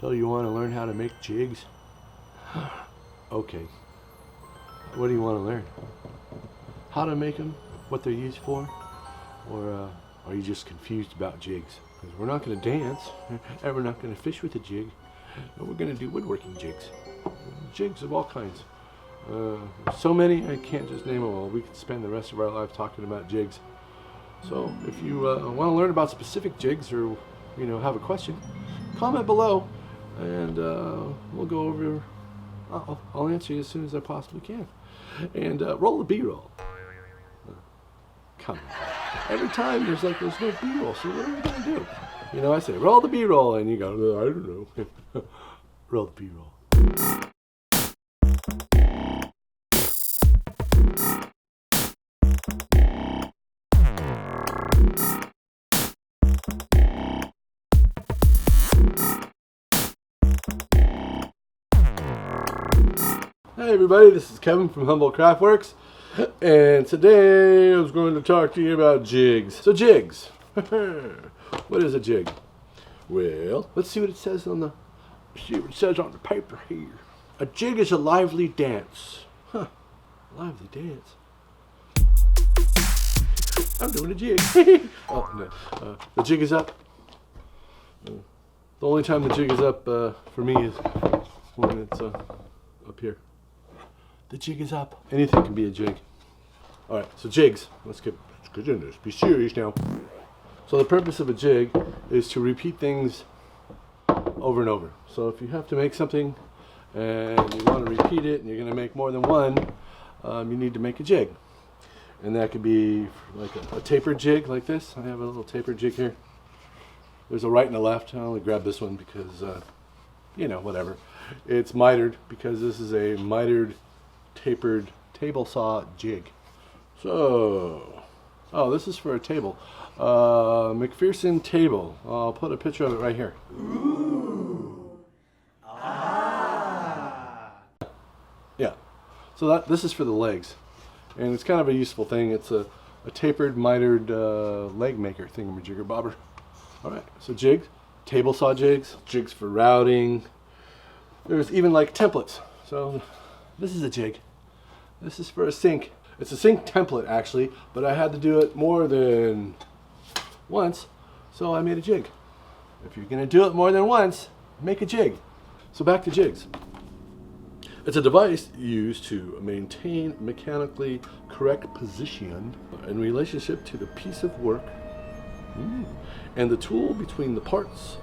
So you want to learn how to make jigs? Okay. What do you want to learn? How to make them? What they're used for? Or are you just confused about jigs? Because we're not going to dance, and we're not going to fish with a jig. We're going to do woodworking jigs. Jigs of all kinds. So many, I can't just name them all. We could spend the rest of our lives talking about jigs. So if you want to learn about specific jigs, or have a question, comment below, and we'll go over. I'll answer you as soon as I possibly can. And roll the B-roll. Come on. Every time there's no B-roll, so what are we going to do? I say roll the B-roll, and you go, I don't know. Roll the B-roll. Hi everybody, this is Kevin from HumboldtCraftworks, and today I was going to talk to you about jigs. So jigs, what is a jig? Well, let's see what it says on the paper here. A jig is a lively dance. Lively dance. I'm doing a jig. Oh no, the jig is up. The only time the jig is up for me is when it's up here. The jig is up. Anything can be a jig. All right, so jigs. Let's get into this. Be serious now. So the purpose of a jig is to repeat things over and over. So if you have to make something and you want to repeat it and you're going to make more than one, you need to make a jig. And that could be like a tapered jig like this. I have a little tapered jig here. There's a right and a left. I only grabbed this one because, whatever. It's mitered because this is a mitered tapered table saw jig. So, this is for a table. McPherson table. I'll put a picture of it right here. Ooh. Ah. Yeah. So this is for the legs. And it's kind of a useful thing. It's a tapered, mitered leg maker thingamajigger bobber. Alright, so jigs, table saw jigs, jigs for routing. There's even like templates. So this is a jig. This is for a sink. It's a sink template actually, but I had to do it more than once, so I made a jig. If you're going to do it more than once, make a jig. So back to jigs. It's a device used to maintain mechanically correct position in relationship to the piece of work and the tool between the parts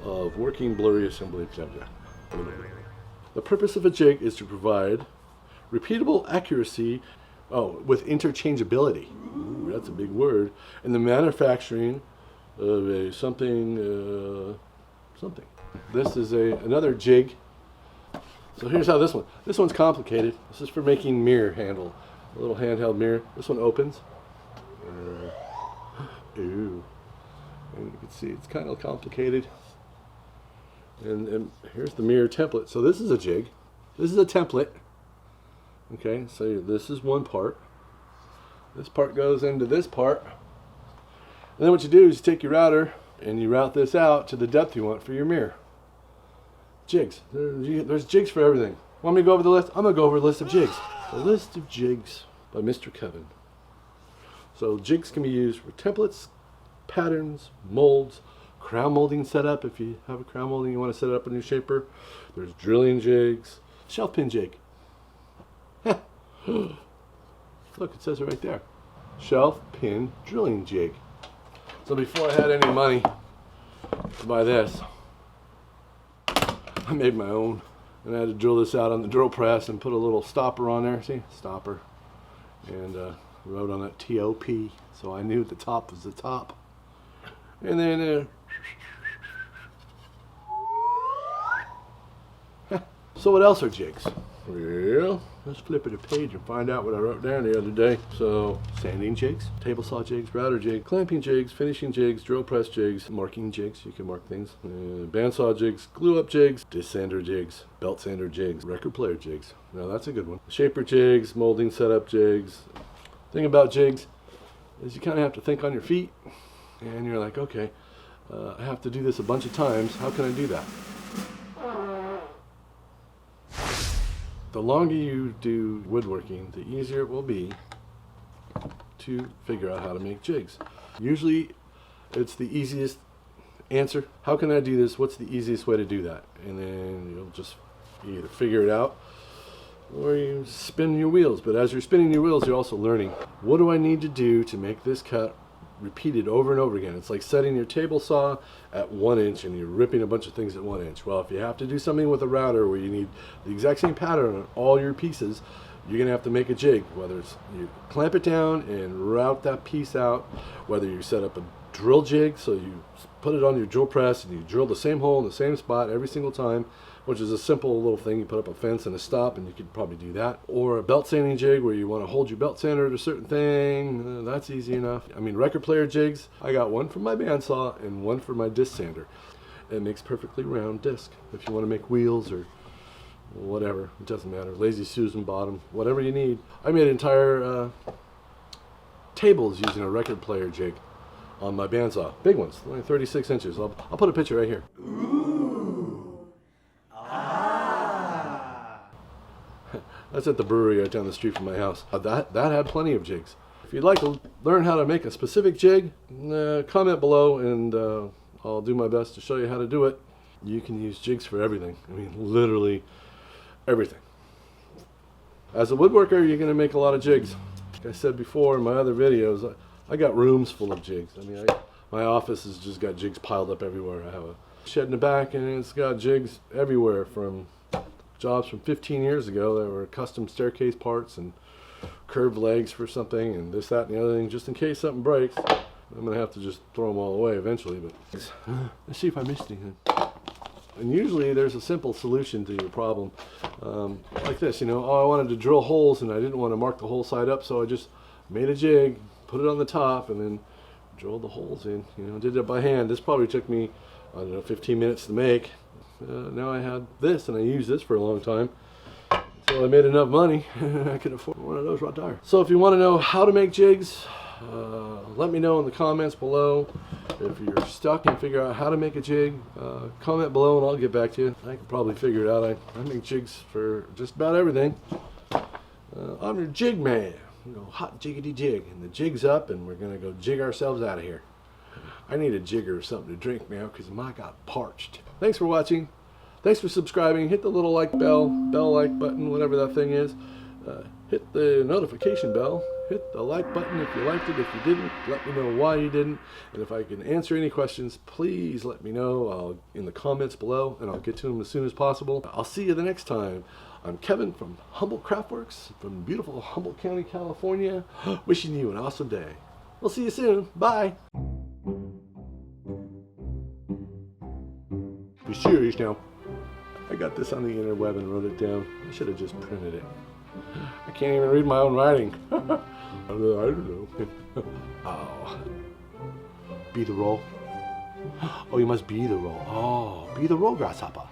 of working blurry assembly. The purpose of a jig is to provide repeatable accuracy with interchangeability. Ooh, that's a big word. In the manufacturing of a something. This is another jig. So here's how this one's complicated. This is for making mirror handle. A little handheld mirror. This one opens. Ooh. And you can see it's kind of complicated. And here's the mirror template. So this is a jig. This is a template. Okay, so this is one part. This part goes into this part. And then what you do is you take your router and you route this out to the depth you want for your mirror. Jigs. There's jigs for everything. Want me to go over the list? I'm going to go over a list of jigs. A list of jigs by Mr. Kevin. So jigs can be used for templates, patterns, molds, crown molding setup. If you have a crown molding you want to set it up in your shaper. There's drilling jigs. Shelf pin jig. Look, it says it right there. Shelf pin drilling jig. So before I had any money to buy this, I made my own. And I had to drill this out on the drill press and put a little stopper on there. See? Stopper. And wrote on it TOP. So I knew the top was the top. And then so what else are jigs? Well, let's flip it a page and find out what I wrote down the other day. So, sanding jigs, table saw jigs, router jigs, clamping jigs, finishing jigs, drill press jigs, marking jigs, you can mark things, bandsaw jigs, glue up jigs, disc sander jigs, belt sander jigs, record player jigs. Now that's a good one. Shaper jigs, molding setup jigs. Thing about jigs is you kind of have to think on your feet, and you're like, okay, I have to do this a bunch of times. How can I do that? The longer you do woodworking, the easier it will be to figure out how to make jigs. Usually it's the easiest answer. How can I do this? What's the easiest way to do that? And then you'll just either figure it out or you spin your wheels. But as you're spinning your wheels, you're also learning, what do I need to do to make this cut repeated over and over again? It's like setting your table saw at 1 inch and you're ripping a bunch of things at 1 inch. Well, if you have to do something with a router where you need the exact same pattern on all your pieces, you're gonna have to make a jig, whether it's you clamp it down and route that piece out, whether you set up a drill jig, so you put it on your drill press and you drill the same hole in the same spot every single time, which is a simple little thing. You put up a fence and a stop and you could probably do that. Or a belt sanding jig where you want to hold your belt sander at a certain thing. That's easy enough. I mean, record player jigs, I got one for my bandsaw and one for my disc sander. It makes perfectly round disc. If you want to make wheels or whatever, it doesn't matter. Lazy Susan bottom, whatever you need. I made entire tables using a record player jig on my bandsaw. Big ones, only 36 inches. I'll put a picture right here. That's at the brewery right down the street from my house. That had plenty of jigs. If you'd like to learn how to make a specific jig, comment below and I'll do my best to show you how to do it. You can use jigs for everything. I mean, literally everything. As a woodworker, you're going to make a lot of jigs. Like I said before in my other videos, I got rooms full of jigs. I mean, my office has just got jigs piled up everywhere. I have a shed in the back and it's got jigs everywhere, from jobs from 15 years ago that were custom staircase parts and curved legs for something and this, that, and the other thing, just in case something breaks. I'm going to have to just throw them all away eventually, but let's see if I missed anything. And usually there's a simple solution to your problem, like this, you know, oh, I wanted to drill holes and I didn't want to mark the whole side up, so I just made a jig, put it on the top, and then drilled the holes in, you know, did it by hand. This probably took me, I don't know, 15 minutes to make. Now I had this and I used this for a long time. So I made enough money, I could afford one of those right there. So if you want to know how to make jigs, let me know in the comments below. If you're stuck and figure out how to make a jig, comment below and I'll get back to you. I can probably figure it out. I make jigs for just about everything. I'm your jig man. You know, hot jiggity jig. And the jig's up and we're going to go jig ourselves out of here. I need a jigger or something to drink now because I got parched. Thanks for watching. Thanks for subscribing. Hit the little like bell like button, whatever that thing is. Hit the notification bell. Hit the like button if you liked it. If you didn't, let me know why you didn't. And if I can answer any questions, please let me know in the comments below, and I'll get to them as soon as possible. I'll see you the next time. I'm Kevin from HumboldtCraftworks from beautiful Humboldt County, California. Wishing you an awesome day. We'll see you soon. Bye. Be serious now. I got this on the interweb and wrote it down. I should have just printed it. I can't even read my own writing. I don't know. Oh. Be the roll. Oh, you must be the roll. Oh, be the roll, grasshopper.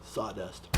Sawdust.